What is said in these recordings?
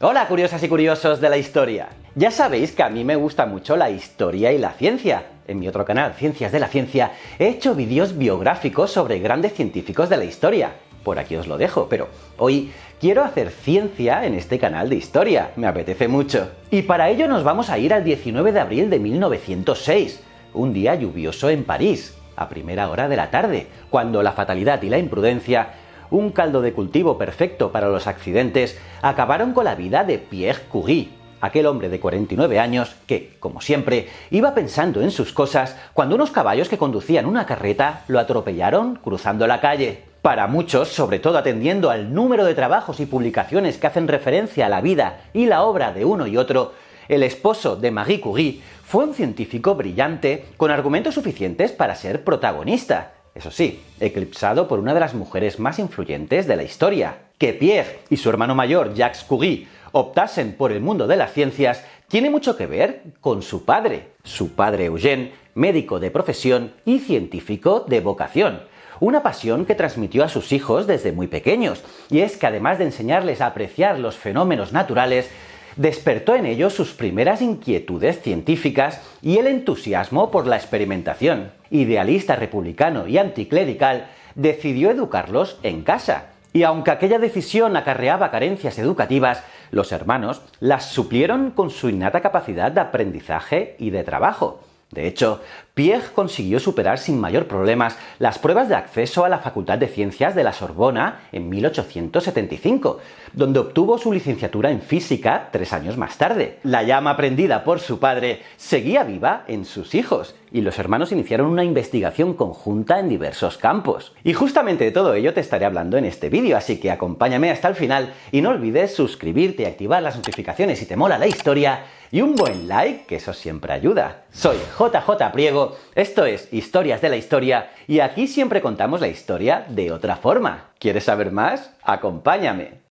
Hola curiosas y curiosos de la historia. Ya sabéis que a mí me gusta mucho la historia y la ciencia. En mi otro canal, Ciencias de la Ciencia, he hecho vídeos biográficos sobre grandes científicos de la historia. Por aquí os lo dejo, pero hoy quiero hacer ciencia en este canal de historia. Me apetece mucho. Y para ello nos vamos a ir al 19 de abril de 1906, un día lluvioso en París, a primera hora de la tarde, cuando la fatalidad y la imprudencia, un caldo de cultivo perfecto para los accidentes, acabaron con la vida de Pierre Curie, aquel hombre de 49 años que, como siempre, iba pensando en sus cosas cuando unos caballos que conducían una carreta lo atropellaron cruzando la calle. Para muchos, sobre todo atendiendo al número de trabajos y publicaciones que hacen referencia a la vida y la obra de uno y otro, el esposo de Marie Curie fue un científico brillante con argumentos suficientes para ser protagonista. Eso sí, eclipsado por una de las mujeres más influyentes de la historia. Que Pierre y su hermano mayor, Jacques Curie, optasen por el mundo de las ciencias tiene mucho que ver con su padre Eugène, médico de profesión y científico de vocación. Una pasión que transmitió a sus hijos desde muy pequeños, y es que además de enseñarles a apreciar los fenómenos naturales, despertó en ellos sus primeras inquietudes científicas y el entusiasmo por la experimentación. Idealista republicano y anticlerical, decidió educarlos en casa. Y aunque aquella decisión acarreaba carencias educativas, los hermanos las suplieron con su innata capacidad de aprendizaje y de trabajo. De hecho, Pierre consiguió superar sin mayor problemas las pruebas de acceso a la Facultad de Ciencias de la Sorbona en 1875, donde obtuvo su licenciatura en física 3 años más tarde. La llama prendida por su padre seguía viva en sus hijos, y los hermanos iniciaron una investigación conjunta en diversos campos. Y justamente de todo ello te estaré hablando en este vídeo, así que acompáñame hasta el final y no olvides suscribirte y activar las notificaciones si te mola la historia, y un buen like, que eso siempre ayuda. Soy JJ Priego, esto es Historias de la Historia, y aquí siempre contamos la historia de otra forma. ¿Quieres saber más? Acompáñame.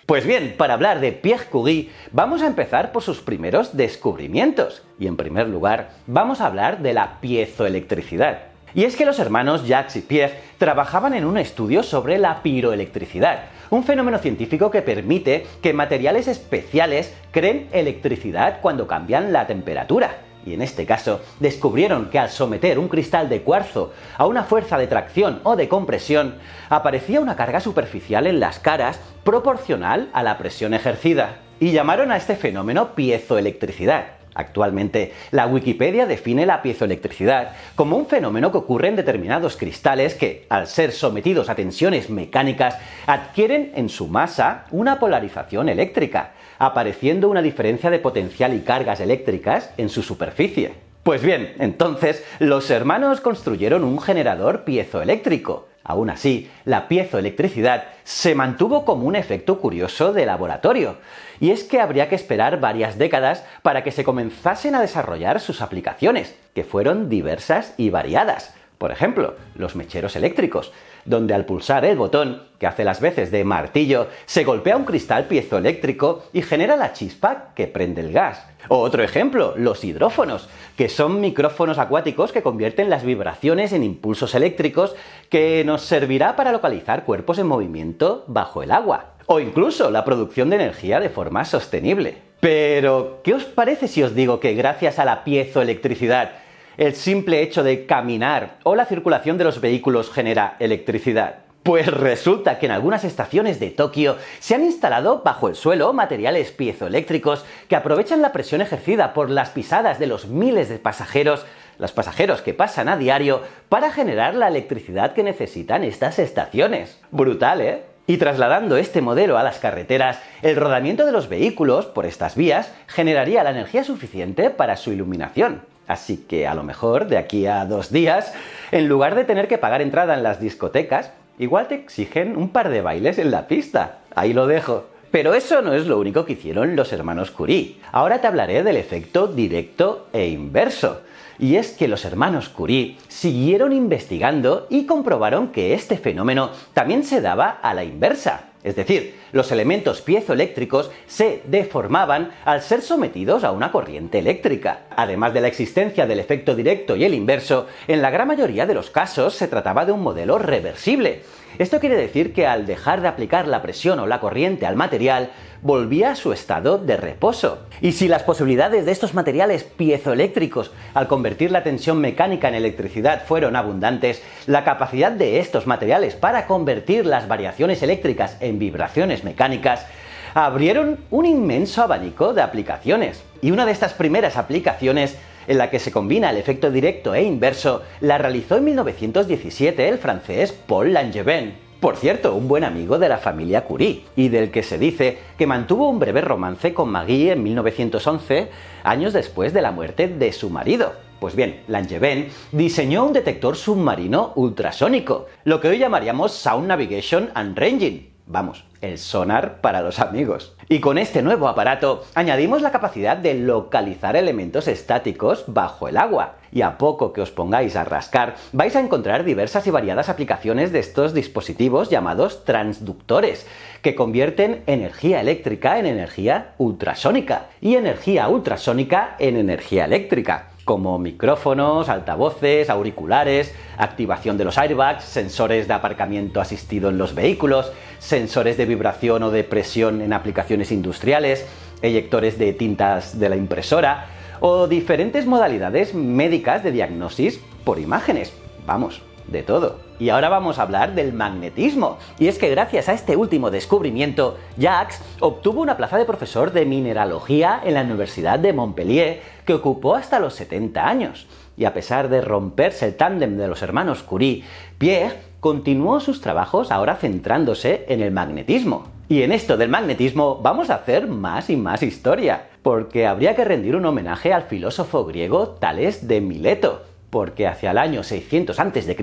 Pues bien, para hablar de Pierre Curie, vamos a empezar por sus primeros descubrimientos. Y en primer lugar, vamos a hablar de la piezoelectricidad. Y es que los hermanos Jacques y Pierre trabajaban en un estudio sobre la piroelectricidad, un fenómeno científico que permite que materiales especiales creen electricidad cuando cambian la temperatura. Y en este caso, descubrieron que al someter un cristal de cuarzo a una fuerza de tracción o de compresión, aparecía una carga superficial en las caras proporcional a la presión ejercida. Y llamaron a este fenómeno piezoelectricidad. Actualmente, la Wikipedia define la piezoelectricidad como un fenómeno que ocurre en determinados cristales que, al ser sometidos a tensiones mecánicas, adquieren en su masa una polarización eléctrica, apareciendo una diferencia de potencial y cargas eléctricas en su superficie. Pues bien, entonces, los hermanos construyeron un generador piezoeléctrico. Aún así, la piezoelectricidad se mantuvo como un efecto curioso de laboratorio, y es que habría que esperar varias décadas para que se comenzasen a desarrollar sus aplicaciones, que fueron diversas y variadas. Por ejemplo, los mecheros eléctricos, donde al pulsar el botón, que hace las veces de martillo, se golpea un cristal piezoeléctrico y genera la chispa que prende el gas. O otro ejemplo, los hidrófonos, que son micrófonos acuáticos que convierten las vibraciones en impulsos eléctricos que nos servirá para localizar cuerpos en movimiento bajo el agua. O incluso la producción de energía de forma sostenible. Pero, ¿qué os parece si os digo que gracias a la piezoelectricidad, el simple hecho de caminar o la circulación de los vehículos genera electricidad? Pues resulta que en algunas estaciones de Tokio se han instalado bajo el suelo materiales piezoeléctricos que aprovechan la presión ejercida por las pisadas de los miles de pasajeros, los pasajeros que pasan a diario, para generar la electricidad que necesitan estas estaciones. Brutal, ¿eh? Y trasladando este modelo a las carreteras, el rodamiento de los vehículos por estas vías generaría la energía suficiente para su iluminación. Así que a lo mejor de aquí a 2 días, en lugar de tener que pagar entrada en las discotecas, igual te exigen un par de bailes en la pista. Ahí lo dejo. Pero eso no es lo único que hicieron los hermanos Curie. Ahora te hablaré del efecto directo e inverso. Y es que los hermanos Curie siguieron investigando y comprobaron que este fenómeno también se daba a la inversa. Es decir, los elementos piezoeléctricos se deformaban al ser sometidos a una corriente eléctrica. Además de la existencia del efecto directo y el inverso, en la gran mayoría de los casos se trataba de un modelo reversible. Esto quiere decir que al dejar de aplicar la presión o la corriente al material, volvía a su estado de reposo. Y si las posibilidades de estos materiales piezoeléctricos al convertir la tensión mecánica en electricidad fueron abundantes, la capacidad de estos materiales para convertir las variaciones eléctricas en vibraciones mecánicas abrieron un inmenso abanico de aplicaciones. Y una de estas primeras aplicaciones en la que se combina el efecto directo e inverso, la realizó en 1917 el francés Paul Langevin. Por cierto, un buen amigo de la familia Curie, y del que se dice que mantuvo un breve romance con Marie en 1911, años después de la muerte de su marido. Pues bien, Langevin diseñó un detector submarino ultrasónico, lo que hoy llamaríamos Sound Navigation and Ranging. Vamos, el sonar para los amigos. Y con este nuevo aparato añadimos la capacidad de localizar elementos estáticos bajo el agua. Y a poco que os pongáis a rascar, vais a encontrar diversas y variadas aplicaciones de estos dispositivos llamados transductores, que convierten energía eléctrica en energía ultrasónica y energía ultrasónica en energía eléctrica, como micrófonos, altavoces, auriculares, activación de los airbags, sensores de aparcamiento asistido en los vehículos, sensores de vibración o de presión en aplicaciones industriales, eyectores de tintas de la impresora o diferentes modalidades médicas de diagnosis por imágenes. Vamos, de todo. Y ahora vamos a hablar del magnetismo. Y es que gracias a este último descubrimiento, Jacques obtuvo una plaza de profesor de mineralogía en la Universidad de Montpellier, que ocupó hasta los 70 años. Y a pesar de romperse el tándem de los hermanos Curie, Pierre continuó sus trabajos ahora centrándose en el magnetismo. Y en esto del magnetismo vamos a hacer más y más historia, porque habría que rendir un homenaje al filósofo griego Tales de Mileto, porque hacia el año 600 a.C.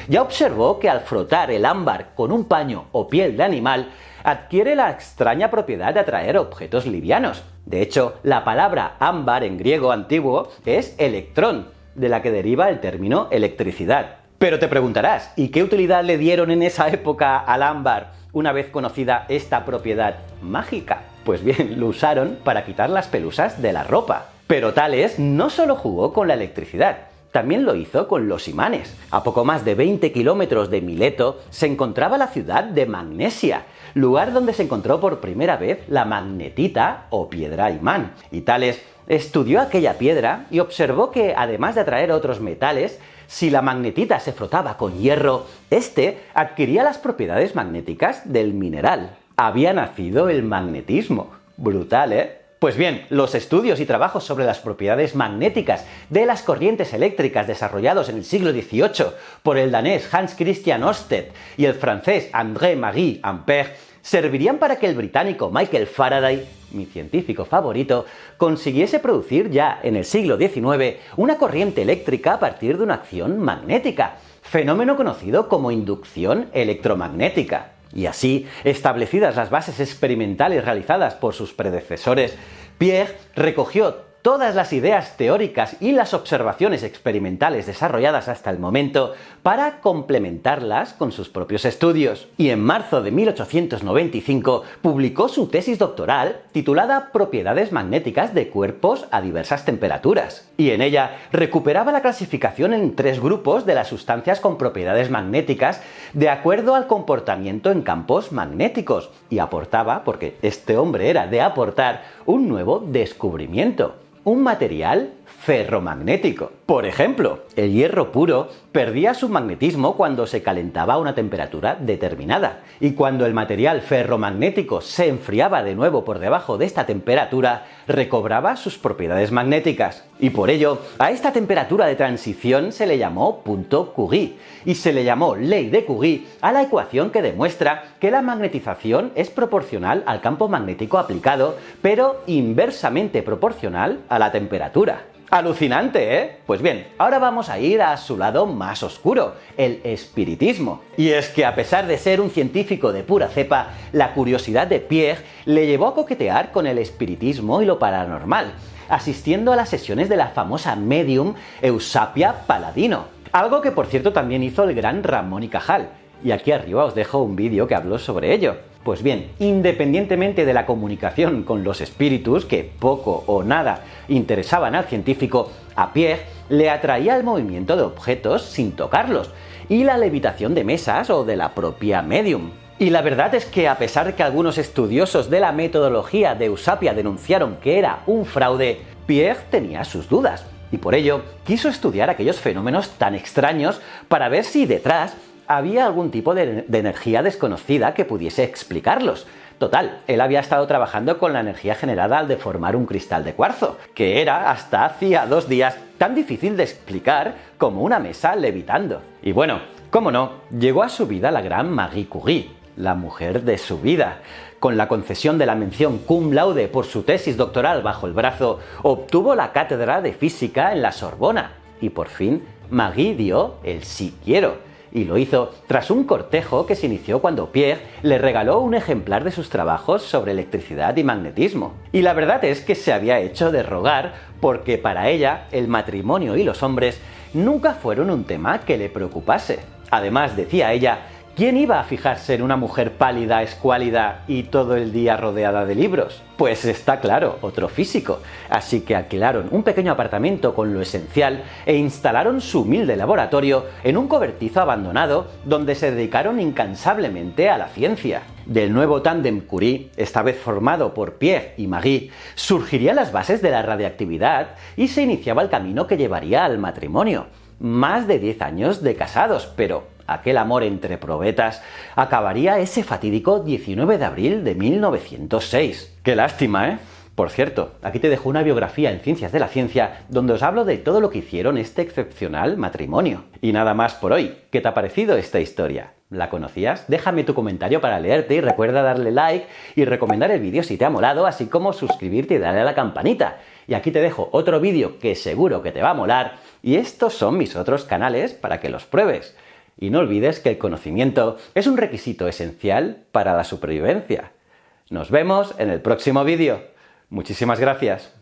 ya observó que al frotar el ámbar con un paño o piel de animal, adquiere la extraña propiedad de atraer objetos livianos. De hecho, la palabra ámbar en griego antiguo es electrón, de la que deriva el término electricidad. Pero te preguntarás, ¿y qué utilidad le dieron en esa época al ámbar una vez conocida esta propiedad mágica? Pues bien, lo usaron para quitar las pelusas de la ropa. Pero Tales no solo jugó con la electricidad, también lo hizo con los imanes. A poco más de 20 kilómetros de Mileto se encontraba la ciudad de Magnesia, lugar donde se encontró por primera vez la magnetita o piedra imán. Y Tales estudió aquella piedra y observó que, además de atraer otros metales, si la magnetita se frotaba con hierro, este adquiría las propiedades magnéticas del mineral. Había nacido el magnetismo. Brutal, ¿eh? Pues bien, los estudios y trabajos sobre las propiedades magnéticas de las corrientes eléctricas desarrollados en el siglo XVIII por el danés Hans Christian Ørsted y el francés André-Marie Ampère servirían para que el británico Michael Faraday, mi científico favorito, consiguiese producir ya en el siglo XIX una corriente eléctrica a partir de una acción magnética, fenómeno conocido como inducción electromagnética. Y así, establecidas las bases experimentales realizadas por sus predecesores, Pierre recogió todas las ideas teóricas y las observaciones experimentales desarrolladas hasta el momento para complementarlas con sus propios estudios. Y en marzo de 1895 publicó su tesis doctoral titulada Propiedades magnéticas de cuerpos a diversas temperaturas. Y en ella recuperaba la clasificación en 3 grupos de las sustancias con propiedades magnéticas de acuerdo al comportamiento en campos magnéticos. Y aportaba, porque este hombre era de aportar, un nuevo descubrimiento: un material ferromagnético. Por ejemplo, el hierro puro perdía su magnetismo cuando se calentaba a una temperatura determinada, y cuando el material ferromagnético se enfriaba de nuevo por debajo de esta temperatura, recobraba sus propiedades magnéticas. Y por ello, a esta temperatura de transición se le llamó punto Curie, y se le llamó ley de Curie a la ecuación que demuestra que la magnetización es proporcional al campo magnético aplicado, pero inversamente proporcional a la temperatura. Alucinante, ¿eh? Pues bien, ahora vamos a ir a su lado más oscuro, el espiritismo. Y es que a pesar de ser un científico de pura cepa, la curiosidad de Pierre le llevó a coquetear con el espiritismo y lo paranormal, asistiendo a las sesiones de la famosa médium Eusapia Paladino. Algo que por cierto también hizo el gran Ramón y Cajal. Y aquí arriba os dejo un vídeo que habló sobre ello. Pues bien, independientemente de la comunicación con los espíritus, que poco o nada interesaban al científico, a Pierre le atraía el movimiento de objetos sin tocarlos, y la levitación de mesas o de la propia medium. Y la verdad es que a pesar de que algunos estudiosos de la metodología de Eusapia denunciaron que era un fraude, Pierre tenía sus dudas, y por ello quiso estudiar aquellos fenómenos tan extraños para ver si detrás había algún tipo de energía desconocida que pudiese explicarlos. Total, él había estado trabajando con la energía generada al deformar un cristal de cuarzo, que era, hasta hacía 2 días, tan difícil de explicar como una mesa levitando. Y bueno, cómo no, llegó a su vida la gran Marie Curie, la mujer de su vida. Con la concesión de la mención cum laude por su tesis doctoral bajo el brazo, obtuvo la cátedra de física en la Sorbona. Y por fin, Marie dio el sí quiero. Y lo hizo tras un cortejo que se inició cuando Pierre le regaló un ejemplar de sus trabajos sobre electricidad y magnetismo. Y la verdad es que se había hecho de rogar porque para ella el matrimonio y los hombres nunca fueron un tema que le preocupase. Además, decía ella, ¿quién iba a fijarse en una mujer pálida, escuálida y todo el día rodeada de libros? Pues está claro, otro físico. Así que alquilaron un pequeño apartamento con lo esencial e instalaron su humilde laboratorio en un cobertizo abandonado donde se dedicaron incansablemente a la ciencia. Del nuevo tándem Curie, esta vez formado por Pierre y Marie, surgirían las bases de la radiactividad y se iniciaba el camino que llevaría al matrimonio. Más de 10 años de casados, pero aquel amor entre probetas acabaría ese fatídico 19 de abril de 1906. ¡Qué lástima, eh! Por cierto, aquí te dejo una biografía en Ciencias de la Ciencia donde os hablo de todo lo que hicieron este excepcional matrimonio. Y nada más por hoy. ¿Qué te ha parecido esta historia? ¿La conocías? Déjame tu comentario para leerte y recuerda darle like y recomendar el vídeo si te ha molado, así como suscribirte y darle a la campanita. Y aquí te dejo otro vídeo que seguro que te va a molar y estos son mis otros canales para que los pruebes. Y no olvides que el conocimiento es un requisito esencial para la supervivencia. Nos vemos en el próximo vídeo. Muchísimas gracias.